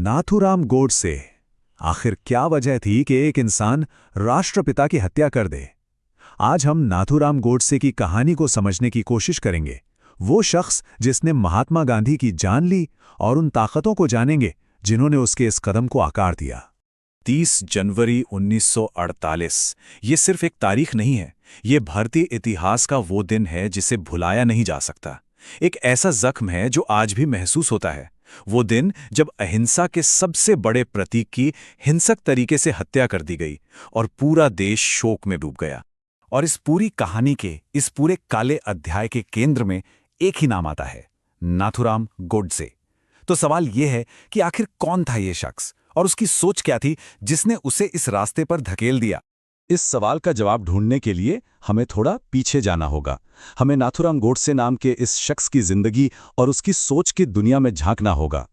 नाथूराम गोडसे। आखिर क्या वजह थी कि एक इंसान राष्ट्रपिता की हत्या कर दे? आज हम नाथूराम गोडसे की कहानी को समझने की कोशिश करेंगे। वो शख्स जिसने महात्मा गांधी की जान ली, और उन ताकतों को जानेंगे जिन्होंने उसके इस कदम को आकार दिया। 30 जनवरी 1948 ये सिर्फ एक तारीख नहीं है, ये भारतीय इतिहास का वो दिन है जिसे भुलाया नहीं जा सकता। एक ऐसा जख्म है जो आज भी महसूस होता है। वो दिन जब अहिंसा के सबसे बड़े प्रतीक की हिंसक तरीके से हत्या कर दी गई और पूरा देश शोक में डूब गया। और इस पूरी कहानी के, इस पूरे काले अध्याय के केंद्र में एक ही नाम आता है, नाथूराम गोडसे। तो सवाल यह है कि आखिर कौन था ये शख्स और उसकी सोच क्या थी जिसने उसे इस रास्ते पर धकेल दिया? इस सवाल का जवाब ढूंढने के लिए हमें थोड़ा पीछे जाना होगा। हमें नाथूराम गोडसे नाम के इस शख्स की जिंदगी और उसकी सोच की दुनिया में झांकना होगा।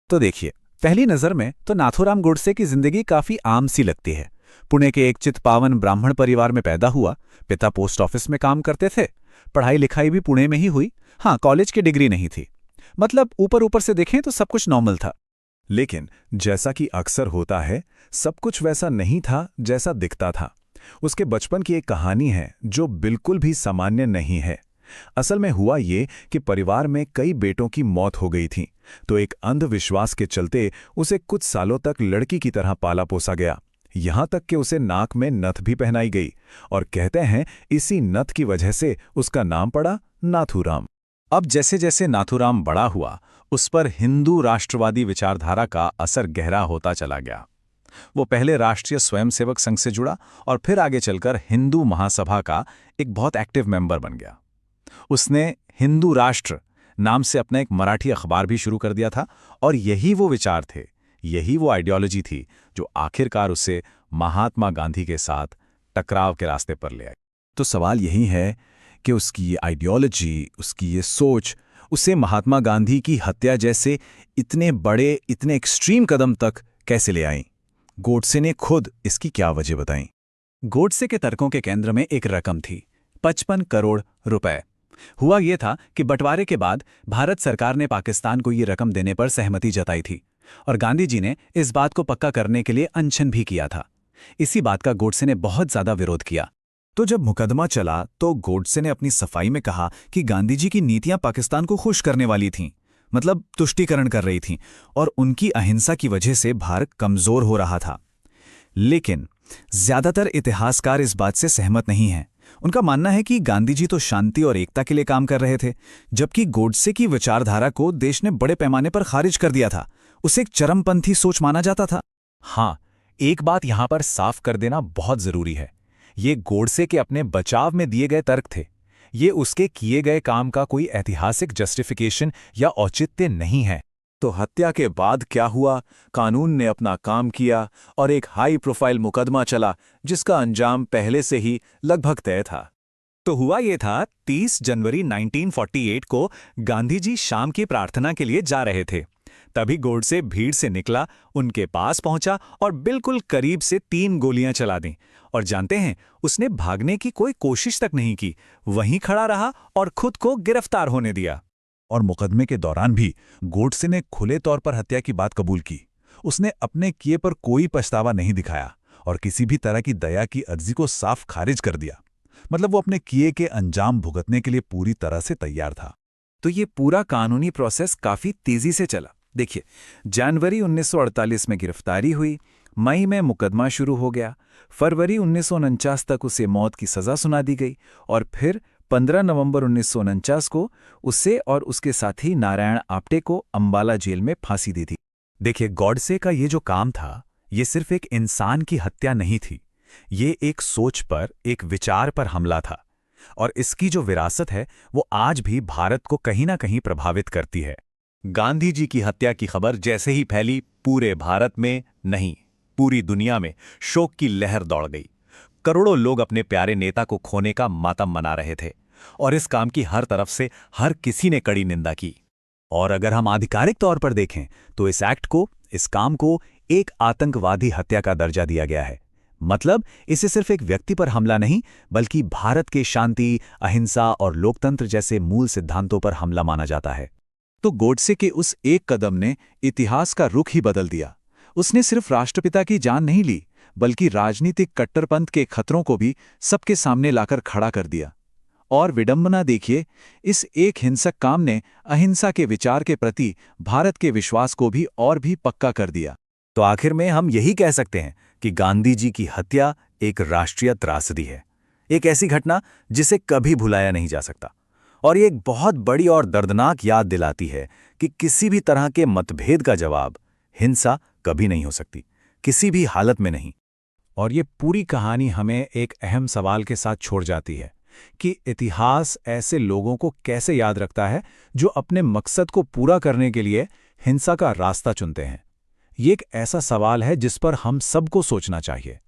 तो देखिए, पहली नजर में तो नाथूराम गोडसे की जिंदगी काफी आम सी लगती है। पुणे के एक चित्पावन ब्राह्मण परिवार में पैदा हुआ। पिता पोस्ट ऑफिस में काम करते थे। पढ़ाई लिखाई भी पुणे में ही हुई। हाँ, कॉलेज की डिग्री नहीं थी। मतलब ऊपर ऊपर से देखें तो सब कुछ नॉर्मल था। लेकिन जैसा कि अक्सर होता है, सब कुछ वैसा नहीं था जैसा दिखता था। उसके बचपन की एक कहानी है जो बिल्कुल भी सामान्य नहीं है। असल में हुआ ये कि परिवार में कई बेटों की मौत हो गई थी, तो एक अंधविश्वास के चलते उसे कुछ सालों तक लड़की की तरह पाला पोसा गया। यहां तक कि उसे नाक में नथ भी पहनाई गई, और कहते हैं इसी नथ की वजह से उसका नाम पड़ा नाथूराम। अब जैसे जैसे नाथूराम बड़ा हुआ, उस पर हिंदू राष्ट्रवादी विचारधारा का असर गहरा होता चला गया। वो पहले राष्ट्रीय स्वयंसेवक संघ से जुड़ा और फिर आगे चलकर हिंदू महासभा का एक बहुत एक्टिव मेंबर बन गया। उसने हिंदू राष्ट्र नाम से अपना एक मराठी अखबार भी शुरू कर दिया था, और यही वो विचार थे, यही वो आइडियोलॉजी थी जो आखिरकार उसे महात्मा गांधी के साथ टकराव के रास्ते पर ले आई। तो सवाल यही है कि उसकी ये आइडियोलॉजी, उसकी ये सोच उसे महात्मा गांधी की हत्या जैसे इतने बड़े, इतने एक्सट्रीम कदम तक कैसे ले आई? गोडसे ने खुद इसकी क्या वजह बताई? गोडसे के तर्कों के केंद्र में एक रकम थी, 55 करोड़ रुपए। हुआ यह था कि बंटवारे के बाद भारत सरकार ने पाकिस्तान को ये रकम देने पर सहमति जताई थी, और गांधी जी ने इस बात को पक्का करने के लिए अनशन भी किया था। इसी बात का गोडसे ने बहुत ज्यादा विरोध किया। तो जब मुकदमा चला तो गोडसे ने अपनी सफाई में कहा कि गांधी जी की नीतियां पाकिस्तान को खुश करने वाली थीं, मतलब तुष्टीकरण कर रही थीं, और उनकी अहिंसा की वजह से भारत कमजोर हो रहा था। लेकिन ज्यादातर इतिहासकार इस बात से सहमत नहीं हैं। उनका मानना है कि गांधी जी तो शांति और एकता के लिए काम कर रहे थे, जबकि गोडसे की विचारधारा को देश ने बड़े पैमाने पर खारिज कर दिया था। उसे एक चरमपंथी सोच माना जाता था। हाँ, एक बात यहां पर साफ कर देना बहुत जरूरी है। ये गोडसे के अपने बचाव में दिए गए तर्क थे। ये उसके किए गए काम का कोई ऐतिहासिक जस्टिफिकेशन या औचित्य नहीं है। तो हत्या के बाद क्या हुआ? कानून ने अपना काम किया और एक हाई प्रोफाइल मुकदमा चला जिसका अंजाम पहले से ही लगभग तय था। तो हुआ ये था, 30 जनवरी 1948 को गांधी जी शाम की प्रार्थना के लिए जा रहे थे। तभी गोडसे भीड़ से निकला, उनके पास पहुंचा और बिल्कुल करीब से 3 गोलियां चला दी। और जानते हैं, उसने भागने की कोई कोशिश तक नहीं की, वहीं खड़ा रहा और खुद को गिरफ्तार होने दिया। और मुकदमे के दौरान भी गोडसे ने खुले तौर पर हत्या की बात कबूल की। उसने अपने किए पर कोई पछतावा नहीं दिखाया और किसी भी तरह की दया की अर्जी को साफ खारिज कर दिया। मतलब वो अपने किए के अंजाम भुगतने के लिए पूरी तरह से तैयार था। तो ये पूरा कानूनी प्रोसेस काफी तेजी से चला। देखिए, जनवरी 1948 में गिरफ्तारी हुई, मई में मुकदमा शुरू हो गया, फरवरी 1949 तक उसे मौत की सजा सुना दी गई, और फिर 15 नवंबर 1949 को उसे और उसके साथी नारायण आप्टे को अंबाला जेल में फांसी दी थी। देखिए, गोडसे का ये जो काम था, ये सिर्फ एक इंसान की हत्या नहीं थी। ये एक सोच पर, एक विचार पर हमला था, और इसकी जो विरासत है वो आज भी भारत को कहीं ना कहीं प्रभावित करती है। गांधी जी की हत्या की खबर जैसे ही फैली, पूरे भारत में नहीं, पूरी दुनिया में शोक की लहर दौड़ गई। करोड़ों लोग अपने प्यारे नेता को खोने का मातम मना रहे थे, और इस काम की हर तरफ से हर किसी ने कड़ी निंदा की। और अगर हम आधिकारिक तौर पर देखें तो इस एक्ट को, इस काम को एक आतंकवादी हत्या का दर्जा दिया गया है। मतलब इसे सिर्फ एक व्यक्ति पर हमला नहीं, बल्कि भारत के शांति, अहिंसा और लोकतंत्र जैसे मूल सिद्धांतों पर हमला माना जाता है। तो गोडसे के उस एक कदम ने इतिहास का रुख ही बदल दिया। उसने सिर्फ राष्ट्रपिता की जान नहीं ली, बल्कि राजनीतिक कट्टरपंथ के खतरों को भी सबके सामने लाकर खड़ा कर दिया। और विडंबना देखिए, इस एक हिंसक काम ने अहिंसा के विचार के प्रति भारत के विश्वास को भी और भी पक्का कर दिया। तो आखिर में हम यही कह सकते हैं कि गांधी जी की हत्या एक राष्ट्रीय त्रासदी है, एक ऐसी घटना जिसे कभी भुलाया नहीं जा सकता। और ये एक बहुत बड़ी और दर्दनाक याद दिलाती है कि किसी भी तरह के मतभेद का जवाब हिंसा कभी नहीं हो सकती, किसी भी हालत में नहीं। और ये पूरी कहानी हमें एक अहम सवाल के साथ छोड़ जाती है कि इतिहास ऐसे लोगों को कैसे याद रखता है जो अपने मकसद को पूरा करने के लिए हिंसा का रास्ता चुनते हैं। ये एक ऐसा सवाल है जिस पर हम सबको सोचना चाहिए।